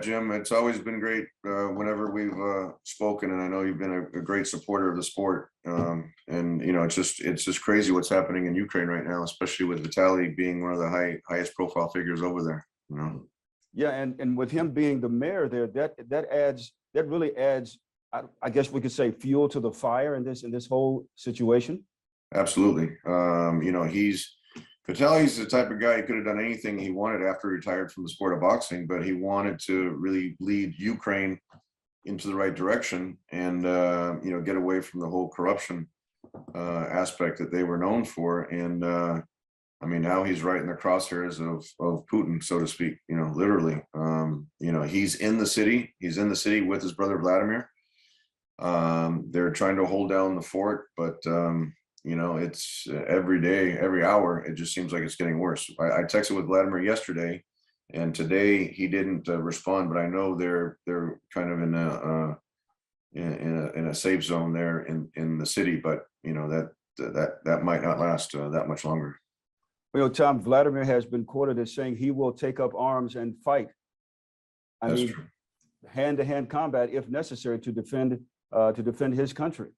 Jim, it's always been great whenever we've spoken, and I know you've been a great supporter of the sport. And it's just crazy what's happening in Ukraine right now, especially with Vitali being one of the highest profile figures over there. Yeah, and with him being the mayor there, that really adds, I guess we could say, fuel to the fire in this whole situation. Absolutely. Vitali's the type of guy who could have done anything he wanted after he retired from the sport of boxing, but he wanted to really lead Ukraine into the right direction and get away from the whole corruption aspect that they were known for. And now he's right in the crosshairs of Putin, so to speak. Literally. He's in the city. He's in the city with his brother Vladimir. They're trying to hold down the fort, but it's every day, every hour, it just seems like it's getting worse. I texted with Vladimir yesterday, and today he didn't respond, but I know they're kind of in a safe zone there in the city, but that might not last that much longer. Tom, Vladimir has been quoted as saying he will take up arms and fight. That's true. Hand-to-hand combat if necessary to defend his country.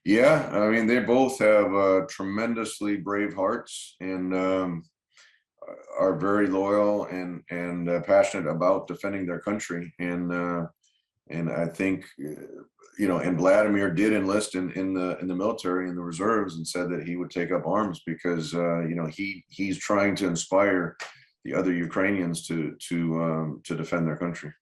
Yeah, they both have tremendously brave hearts and are very loyal and passionate about defending their country. And I think and Vladimir did enlist in the military, in the reserves, and said that he would take up arms because he's trying to inspire the other Ukrainians to defend their country.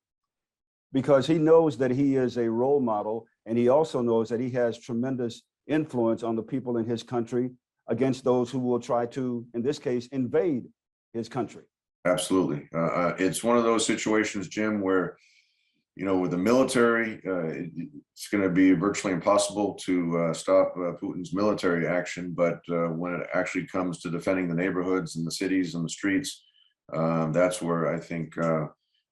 Because he knows that he is a role model, and he also knows that he has tremendous influence on the people in his country against those who will try to, in this case, invade his country. Absolutely. It's one of those situations, Jim, where, with the military, it's going to be virtually impossible to stop Putin's military action. But when it actually comes to defending the neighborhoods and the cities and the streets, that's where I think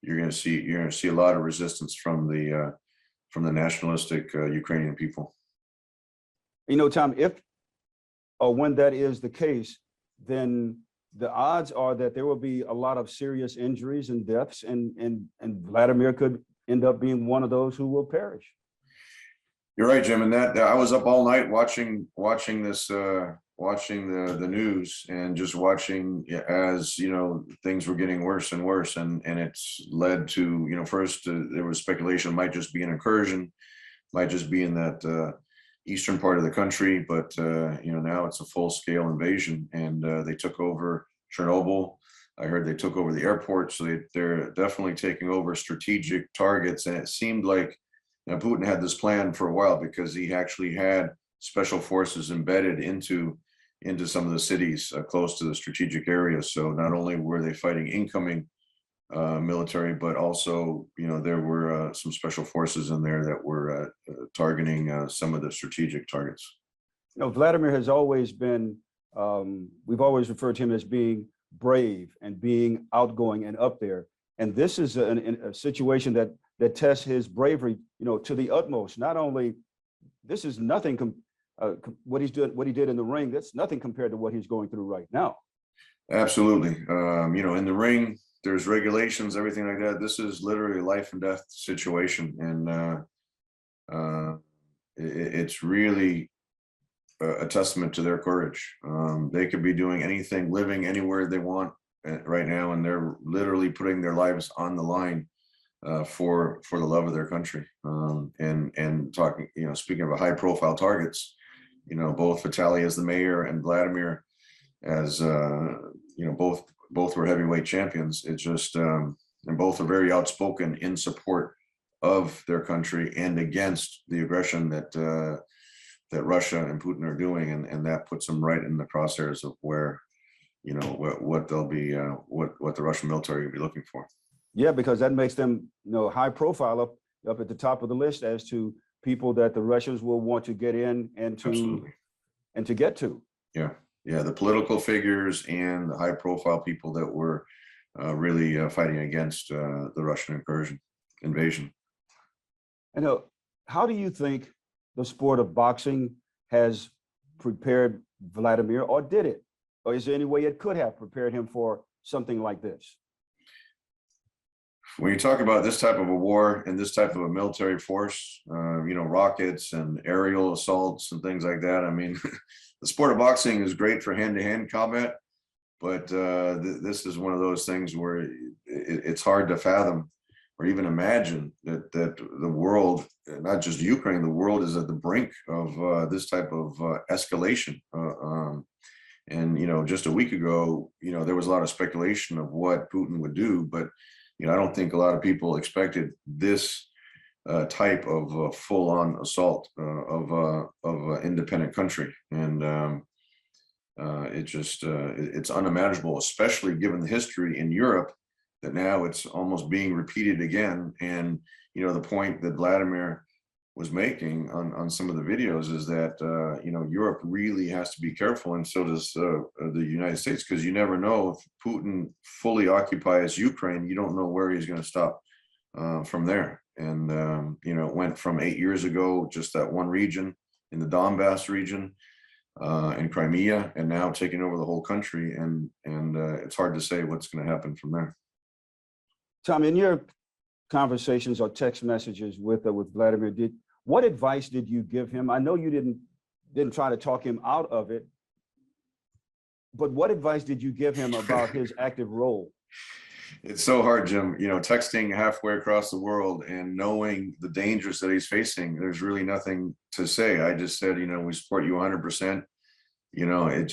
you're going to see a lot of resistance from the nationalistic Ukrainian people. Tom, if or when that is the case, then the odds are that there will be a lot of serious injuries and deaths, and Vladimir could end up being one of those who will perish. You're right, Jim. And that I was up all night watching this, watching the news, and just watching as things were getting worse and worse, and it's led to first there was speculation it might just be an incursion, might just be in that eastern part of the country, but now it's a full-scale invasion, and they took over Chernobyl. I heard they took over the airport, so they're definitely taking over strategic targets. And it seemed like Putin had this plan for a while, because he actually had special forces embedded into some of the cities close to the strategic areas. So not only were they fighting incoming military, but also there were some special forces in there that were targeting some of the strategic targets. Vladimir has always been, we've always referred to him as being brave and being outgoing and up there. And this is a situation that tests his bravery, to the utmost. Not only, this is nothing, what he did in the ring, that's nothing compared to what he's going through right now. Absolutely. In the ring, there's regulations, everything like that. This is literally a life and death situation. And it's really a testament to their courage. They could be doing anything, living anywhere they want right now, and they're literally putting their lives on the line for the love of their country. And talking, speaking of high profile targets, both Vitali as the mayor and Vladimir as both were heavyweight champions. It's just and both are very outspoken in support of their country and against the aggression that Russia and Putin are doing, and that puts them right in the crosshairs of where what they'll be what the Russian military will be looking for. Yeah, because that makes them high profile up at the top of the list as to people that the Russians will want to get in and to get to. Yeah, the political figures and the high profile people that were really fighting against the Russian invasion. And how do you think the sport of boxing has prepared Vladimir, or did it? Or is there any way it could have prepared him for something like this? when you talk about this type of a war and this type of a military force, rockets and aerial assaults and things like that, I mean, the sport of boxing is great for hand-to-hand combat, but this is one of those things where it's hard to fathom or even imagine that the world, not just Ukraine, the world is at the brink of this type of escalation. And just a week ago, there was a lot of speculation of what Putin would do, but I don't think a lot of people expected this type of full-on assault of an independent country. And it's unimaginable, especially given the history in Europe, that now it's almost being repeated again. And the point that Vladimir was making on some of the videos is that Europe really has to be careful, and so does the United States, because you never know if Putin fully occupies Ukraine. You don't know where he's going to stop from there. And it went from 8 years ago, just that one region in the Donbass region and Crimea, and now taking over the whole country. And it's hard to say what's going to happen from there. Tom, in your conversations or text messages with Vladimir, what advice did you give him? I know you didn't try to talk him out of it, but what advice did you give him about his active role? It's so hard, Jim, texting halfway across the world and knowing the dangers that he's facing. There's really nothing to say. I just said, we support you 100%. It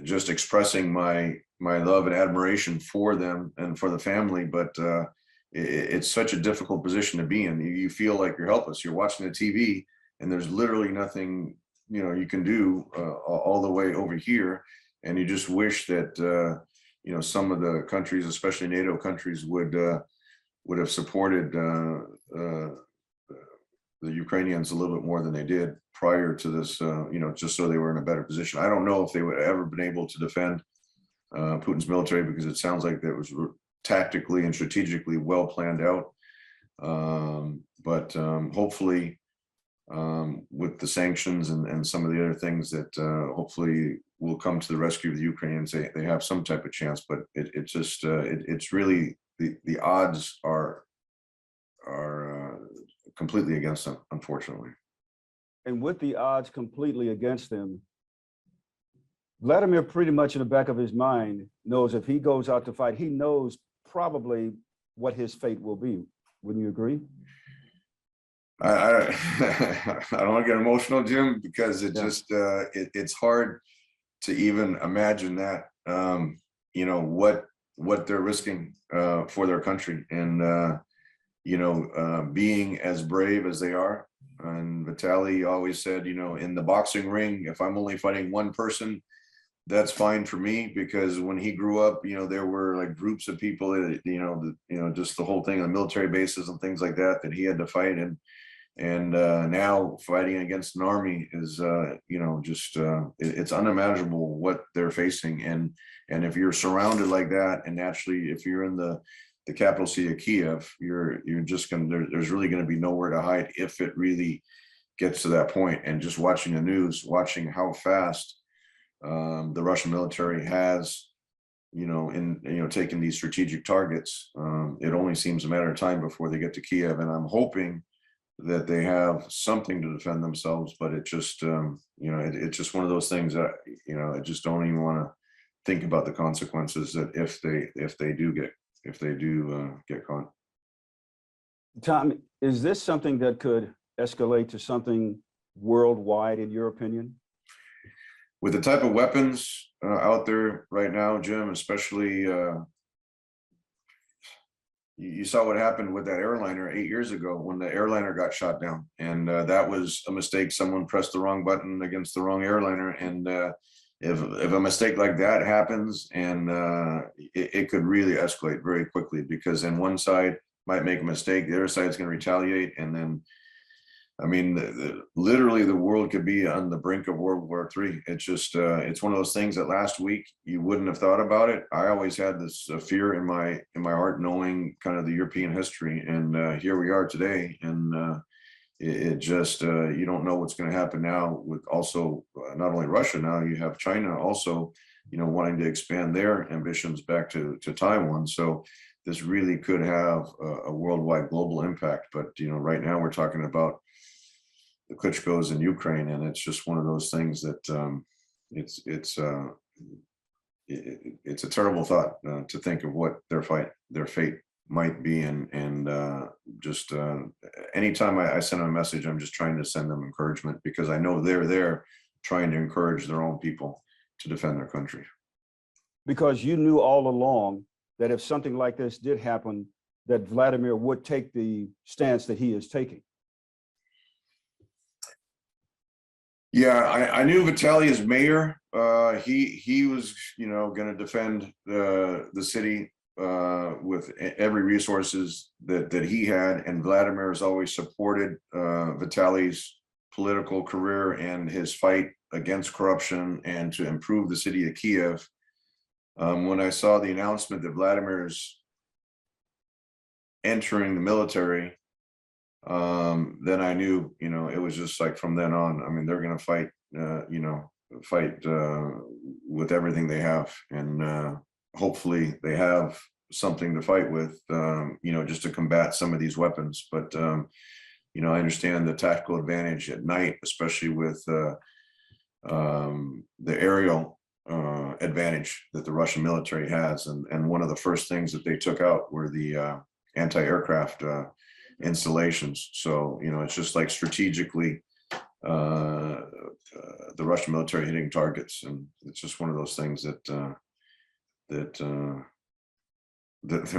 just expressing my love and admiration for them and for the family. But it's such a difficult position to be in. You feel like you're helpless. You're watching the TV and there's literally nothing, you can do all the way over here. And you just wish that, some of the countries, especially NATO countries, would have supported the Ukrainians a little bit more than they did prior to this, just so they were in a better position. I don't know if they would have ever been able to defend Putin's military, because it sounds like that was tactically and strategically well planned out. But hopefully, with the sanctions and some of the other things, that hopefully will come to the rescue of the Ukrainians. They have some type of chance, but it's really the odds are completely against them, unfortunately. And with the odds completely against them, Vladimir pretty much in the back of his mind knows if he goes out to fight, he knows probably what his fate will be. Wouldn't you agree? I don't want to get emotional, Jim, because it's hard to even imagine that, what they're risking for their country, and being as brave as they are. And Vitali always said, in the boxing ring, if I'm only fighting one person, that's fine for me, because when he grew up, there were like groups of people that, just the whole thing on military bases and things like that he had to fight. And now fighting against an army is, it's unimaginable what they're facing. And if you're surrounded like that, and naturally, if you're in the capital city of Kyiv, you're just there's really going to be nowhere to hide if it really gets to that point. And just watching the news, watching how fast the Russian military has, taken these strategitic targets, it only seems a matter of time before they get to Kyiv. And I'm hoping that they have something to defend themselves, but it just, it's just one of those things that, I just don't even want to think about the consequences that if they do get caught. Tom, is this something that could escalate to something worldwide, in your opinion? With the type of weapons out there right now, Jim, especially, you saw what happened with that airliner 8 years ago when the airliner got shot down, and that was a mistake. Someone pressed the wrong button against the wrong airliner, and if a mistake like that happens, and it could really escalate very quickly, because then one side might make a mistake, the other side is going to retaliate, and then, I mean, literally the world could be on the brink of World War III. It's just, it's one of those things that last week you wouldn't have thought about it. I always had this fear in my heart, knowing kind of the European history, and here we are today. And it just, you don't know what's going to happen now with also not only Russia, now you have China also, wanting to expand their ambitions back to Taiwan. So this really could have a worldwide global impact. But right now we're talking about the Klitschkos in Ukraine, and it's just one of those things that it's a terrible thought to think of what their fate might be. And just anytime I send them a message, I'm just trying to send them encouragement, because I know they're there trying to encourage their own people to defend their country. Because you knew all along that if something like this did happen, that Vladimir would take the stance that he is taking. Yeah, I knew Vitali as mayor. He was, going to defend the city with every resources that he had, and Vladimir has always supported Vitali's political career and his fight against corruption and to improve the city of Kyiv. When I saw the announcement that Vladimir's entering the military, then I knew, it was just like from then on. I mean, they're going to fight, with everything they have, and hopefully they have something to fight with, just to combat some of these weapons. But I understand the tactical advantage at night, especially with the aerial advantage that the Russian military has. And one of the first things that they took out were the anti-aircraft installations. So, it's just like strategically the Russian military hitting targets. And it's just one of those things that they're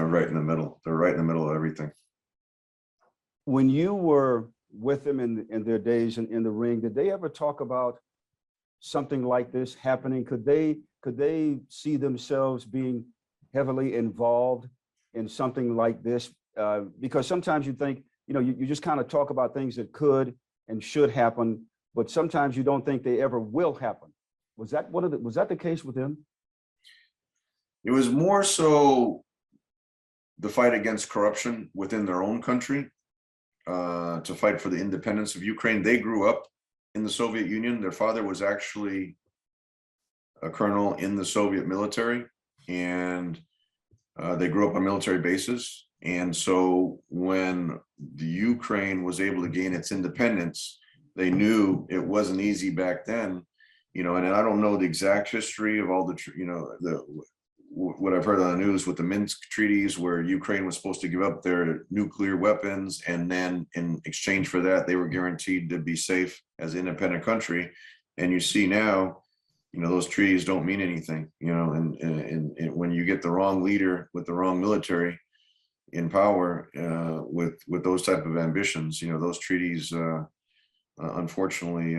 right in the middle. They're right in the middle of everything. When you were with them in their days in the ring, did they ever talk about something like this happening? Could they see themselves being heavily involved in something like this? Because sometimes you think, you just kind of talk about things that could and should happen, but sometimes you don't think they ever will happen. Was that the case with them? It was more so the fight against corruption within their own country, to fight for the independence of Ukraine. They grew up in the Soviet Union. Their father was actually a colonel in the Soviet military, and they grew up on military bases. And so when the Ukraine was able to gain its independence, they knew it wasn't easy back then, and I don't know the exact history of all what I've heard on the news with the Minsk treaties, where Ukraine was supposed to give up their nuclear weapons, and then in exchange for that, they were guaranteed to be safe as an independent country. And you see now, those treaties don't mean anything, and when you get the wrong leader with the wrong military in power, with those type of ambitions, those treaties unfortunately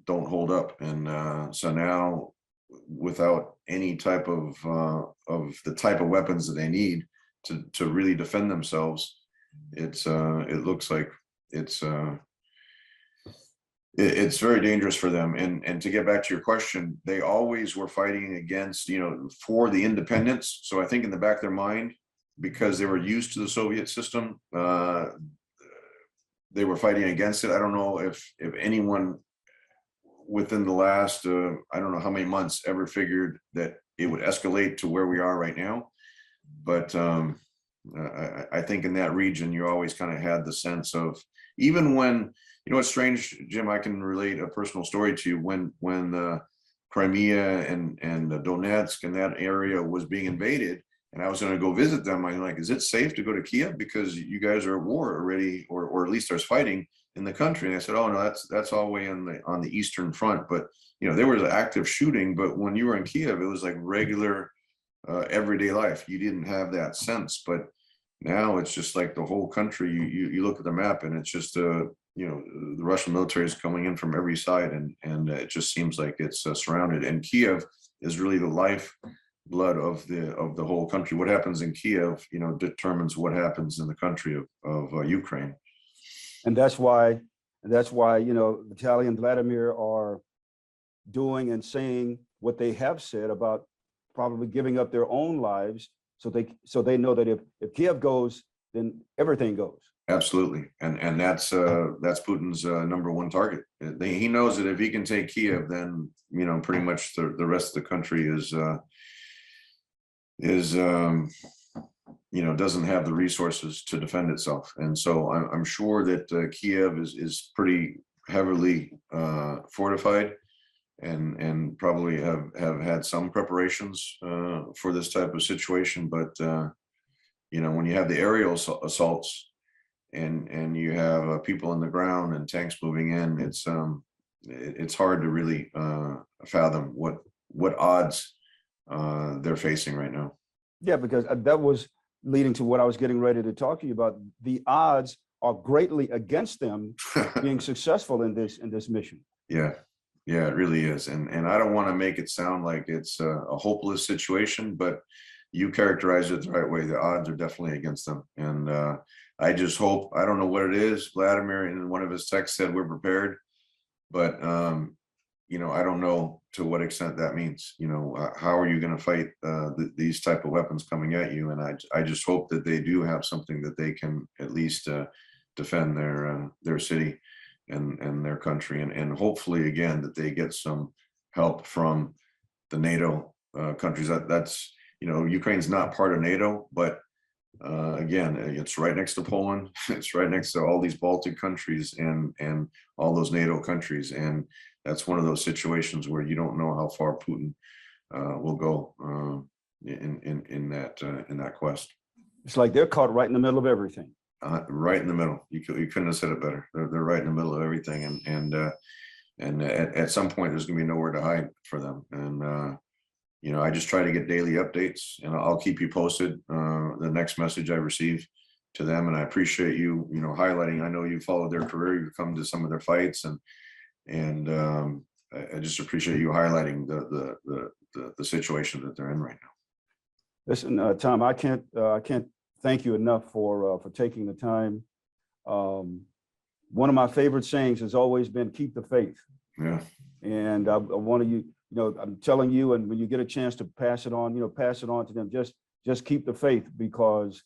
don't hold up. And so now, without any type of the type of weapons that they need to really defend themselves, it looks like it's very dangerous for them. And to get back to your question, they always were fighting against, for the independence. So I think in the back of their mind, because they were used to the Soviet system, they were fighting against it. I don't know if anyone within the last, I don't know how many months, ever figured that it would escalate to where we are right now. But I think in that region, you always kind of had the sense of, even when, it's strange, Jim, I can relate a personal story to you. When Crimea and Donetsk and that area was being invaded, and I was going to go visit them, I'm like, is it safe to go to Kyiv? Because you guys are at war already, or at least there's fighting in the country. And I said, oh no, that's all the way on the Eastern Front. But there was active shooting. But when you were in Kyiv, it was like regular everyday life. You didn't have that sense. But now it's just like the whole country. You look at the map, and it's just the Russian military is coming in from every side, and it just seems like it's surrounded. And Kyiv is really the lifeblood of the whole country. What happens in Kyiv, determines what happens in the country of Ukraine. And that's why, Vitali and Vladimir are doing and saying what they have said about probably giving up their own lives, so they know that if Kyiv goes, then everything goes. Absolutely, and that's Putin's number one target. He knows that if he can take Kyiv, then pretty much the rest of the country is doesn't have the resources to defend itself. And so I'm sure that Kyiv is pretty heavily fortified, and probably have had some preparations for this type of situation. But when you have the aerial assaults and you have people on the ground and tanks moving in, it's hard to really fathom what odds they're facing right now. Yeah, because that was leading to what I was getting ready to talk to you about. The odds are greatly against them being successful in this mission. Yeah, it really is. And I don't want to make it sound like it's a hopeless situation, but you characterize it the right way. The odds are definitely against them. And I just hope, I don't know what it is. Vladimir in one of his texts said we're prepared, but I don't know to what extent that means. How are you going to fight these type of weapons coming at you? And I just hope that they do have something that they can at least defend their city and their country, and hopefully again that they get some help from the NATO countries. That's Ukraine's not part of NATO, but again, it's right next to Poland. It's right next to all these Baltic countries and all those NATO countries, and that's one of those situations where you don't know how far Putin will go in that quest. It's like they're caught right in the middle of everything. Right in the middle. You couldn't have said it better. They're right in the middle of everything, and at some point there's going to be nowhere to hide for them. And I just try to get daily updates, and I'll keep you posted. The next message I receive to them, and I appreciate you highlighting. I know you followed their career. You've come to some of their fights, and I just appreciate you highlighting the situation that they're in right now. Listen, Tom, I can't thank you enough for taking the time. One of my favorite sayings has always been "keep the faith." Yeah. And I want you. I'm telling you, and when you get a chance to pass it on, pass it on to them. Just keep the faith, because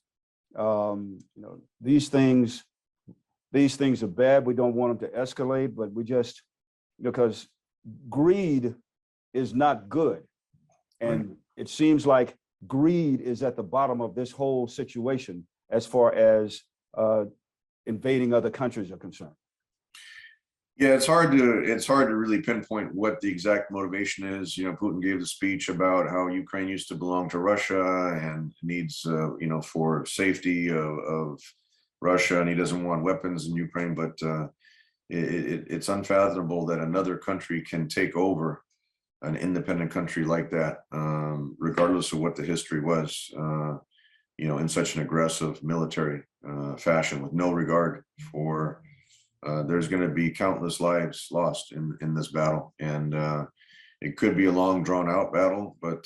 these things are bad. We don't want them to escalate, but we just, because greed is not good, and Right. It seems like greed is at the bottom of this whole situation as far as invading other countries are concerned. Yeah, it's hard to really pinpoint what the exact motivation is. Putin gave the speech about how Ukraine used to belong to Russia and needs, for safety of Russia, and he doesn't want weapons in Ukraine. But it's unfathomable that another country can take over an independent country like that, regardless of what the history was, in such an aggressive military fashion with no regard for. There's going to be countless lives lost in this battle, and it could be a long, drawn-out battle. But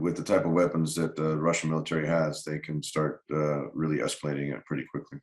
with the type of weapons that the Russian military has, they can start really escalating it pretty quickly.